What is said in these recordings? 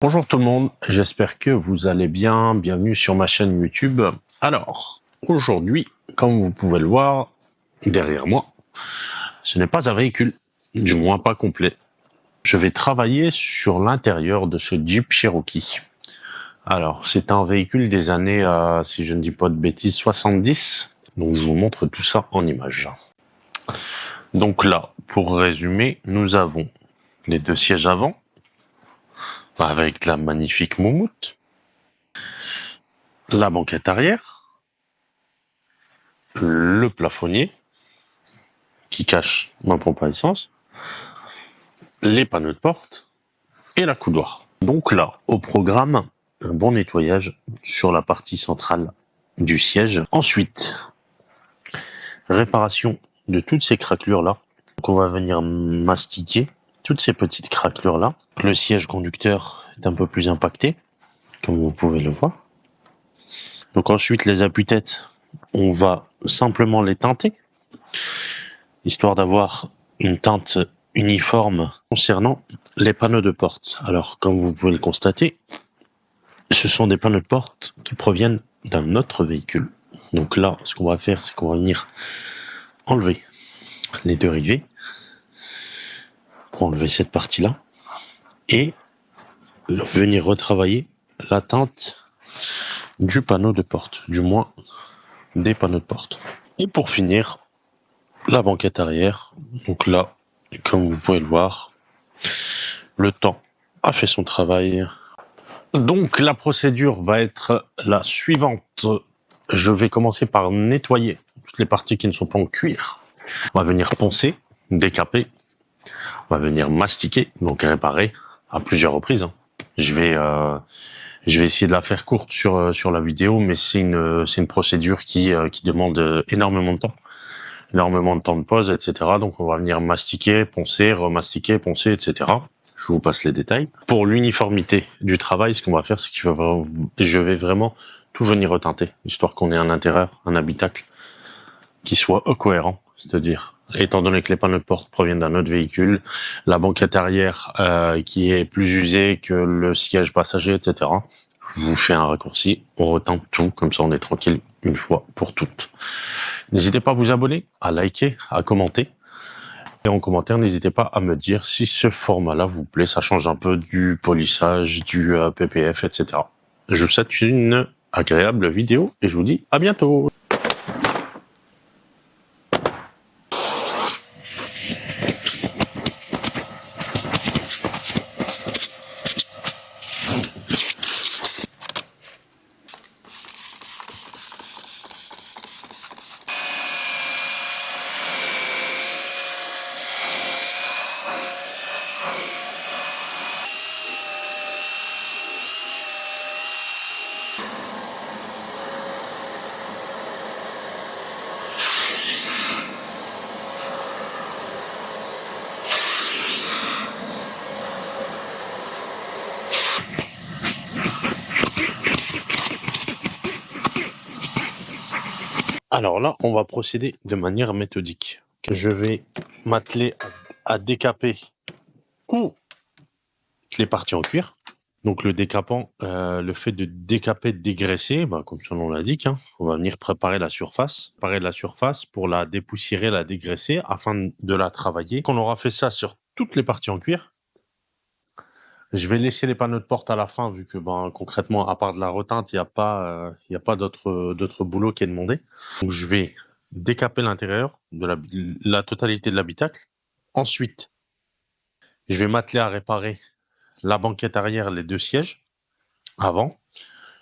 Bonjour tout le monde, j'espère que vous allez bien, bienvenue sur ma chaîne YouTube. Alors, aujourd'hui, comme vous pouvez le voir, derrière moi, ce n'est pas un véhicule, du moins pas complet. Je vais travailler sur l'intérieur de ce Jeep Cherokee. Alors, c'est un véhicule des années, si je ne dis pas de bêtises, 70. Donc, je vous montre tout ça en images. Donc là, pour résumer, nous avons les deux sièges avant, avec la magnifique moumoute, la banquette arrière, le plafonnier qui cache ma pompe à essence, les panneaux de porte et la coudoir. Donc là, au programme, un bon nettoyage sur la partie centrale du siège. Ensuite, réparation de toutes ces craquelures là. Donc on va venir mastiquer toutes ces petites craquelures là. Le siège conducteur est un peu plus impacté, comme vous pouvez le voir. Donc ensuite, les appuis-têtes, on va simplement les teinter, histoire d'avoir une teinte uniforme concernant les panneaux de porte. Alors, comme vous pouvez le constater, ce sont des panneaux de porte qui proviennent d'un autre véhicule. Donc là, ce qu'on va faire, c'est qu'on va venir enlever les deux rivets pour enlever cette partie-là et venir retravailler la teinte du panneau de porte, du moins des panneaux de porte. Et pour finir, la banquette arrière. Donc là, comme vous pouvez le voir, le temps a fait son travail. Donc la procédure va être la suivante. Je vais commencer par nettoyer toutes les parties qui ne sont pas en cuir. On va venir poncer, décaper. On va venir mastiquer, donc réparer à plusieurs reprises. Je vais essayer de la faire courte sur la vidéo, mais c'est une procédure qui demande énormément de temps. Énormément de temps de pause, etc. Donc on va venir mastiquer, poncer, remastiquer, poncer, etc. Je vous passe les détails. Pour l'uniformité du travail, ce qu'on va faire, c'est que je vais vraiment tout venir reteinter, histoire qu'on ait un intérieur, un habitacle qui soit cohérent. C'est-à-dire, étant donné que les panneaux de porte proviennent d'un autre véhicule, la banquette arrière qui est plus usée que le siège passager, etc. Je vous fais un raccourci, on reteint tout, comme ça on est tranquille une fois pour toutes. N'hésitez pas à vous abonner, à liker, à commenter. Et en commentaire, n'hésitez pas à me dire si ce format-là vous plaît. Ça change un peu du polissage, du PPF, etc. Je vous souhaite une agréable vidéo et je vous dis à bientôt. Alors là, on va procéder de manière méthodique. Je vais m'atteler à décaper toutes les parties en cuir. Donc le décapant, le fait de décaper, de dégraisser, comme son nom l'indique, on va venir préparer la surface pour la dépoussiérer, la dégraisser afin de la travailler. Quand on aura fait ça sur toutes les parties en cuir, je vais laisser les panneaux de porte à la fin vu que concrètement, à part de la reteinte, il y a pas d'autre boulot qui est demandé. Donc je vais décaper l'intérieur de la totalité de l'habitacle. Ensuite, je vais m'atteler à réparer la banquette arrière, les deux sièges avant.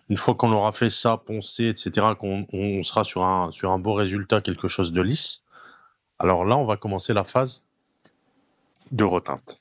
Une fois qu'on aura fait ça, poncé, etc., qu'on sera sur un beau résultat, quelque chose de lisse, alors là, on va commencer la phase de reteinte.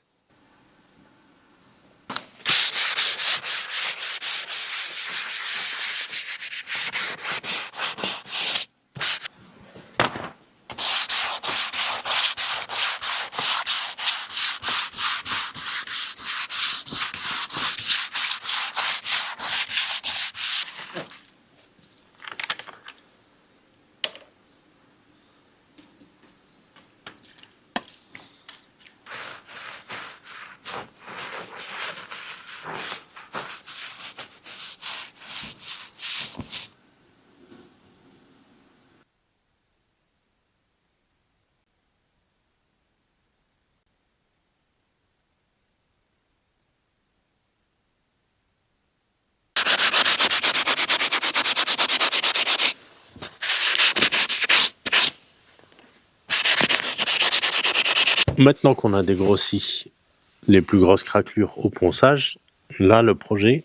Maintenant qu'on a dégrossi les plus grosses craquelures au ponçage, là le projet,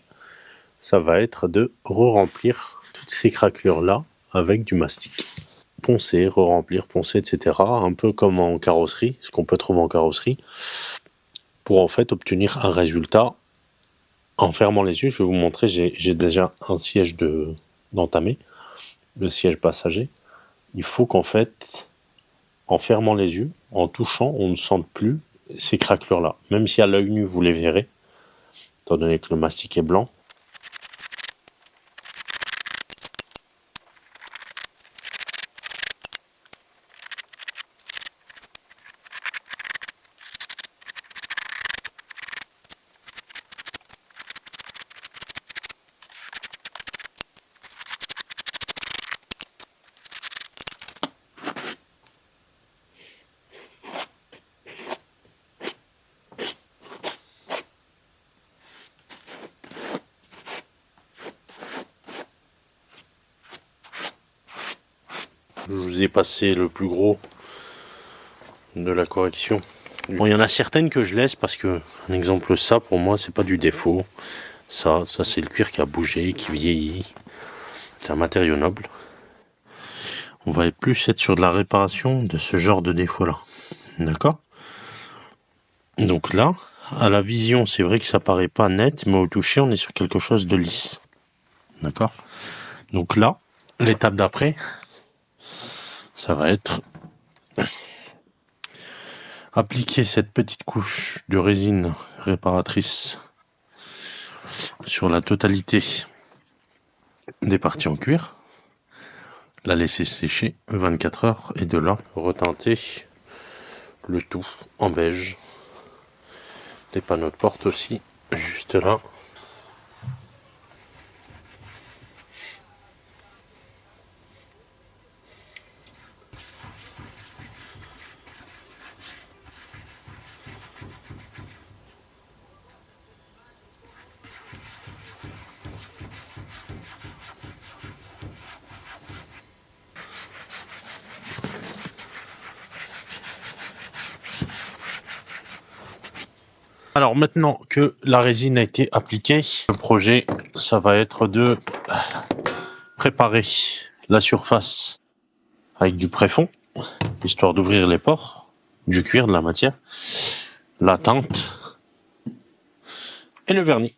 ça va être de re-remplir toutes ces craquelures-là avec du mastic. Poncer, re-remplir, poncer, etc. Un peu comme en carrosserie, ce qu'on peut trouver en carrosserie, pour en fait obtenir un résultat en fermant les yeux. Je vais vous montrer, j'ai déjà un siège d'entamé, le siège passager. Il faut qu'en fait, en fermant les yeux, en touchant, on ne sente plus ces craquelures-là. Même si à l'œil nu, vous les verrez, étant donné que le mastic est blanc. Je vous ai passé le plus gros de la correction. Bon, il y en a certaines que je laisse parce que, un exemple, ça pour moi c'est pas du défaut. Ça c'est le cuir qui a bougé, qui vieillit. C'est un matériau noble. On va plus être sur de la réparation de ce genre de défaut-là. D'accord ? Donc là, à la vision, c'est vrai que ça paraît pas net, mais au toucher, on est sur quelque chose de lisse. D'accord ? Donc là, l'étape d'après, ça va être appliquer cette petite couche de résine réparatrice sur la totalité des parties en cuir, la laisser sécher 24 heures et de là reteinter le tout en beige. Les panneaux de porte aussi, juste là. Alors maintenant que la résine a été appliquée, le projet, ça va être de préparer la surface avec du préfond, histoire d'ouvrir les pores, du cuir, de la matière, la teinte et le vernis.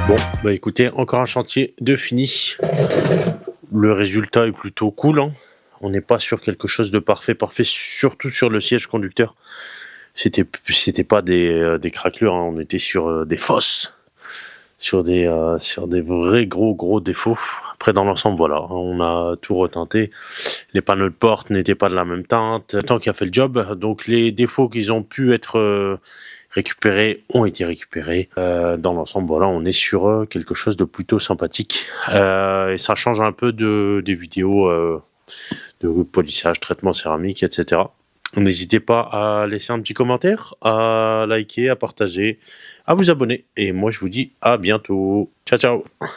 Bon, bah écoutez, encore un chantier de fini. Le résultat est plutôt cool, hein. On n'est pas sur quelque chose de parfait, surtout sur le siège conducteur. C'était pas des craquelures, hein. On était sur des fosses. sur des vrais gros défauts. Après, dans l'ensemble, voilà, on a tout reteinté. Les panneaux de porte n'étaient pas de la même teinte. Le temps qui a fait le job. Donc, les défauts qui ont pu être récupérés ont été récupérés. Dans l'ensemble, voilà, on est sur quelque chose de plutôt sympathique. Et ça change un peu des vidéos de polissage, traitement céramique, etc. N'hésitez pas à laisser un petit commentaire, à liker, à partager, à vous abonner. Et moi, je vous dis à bientôt. Ciao, ciao.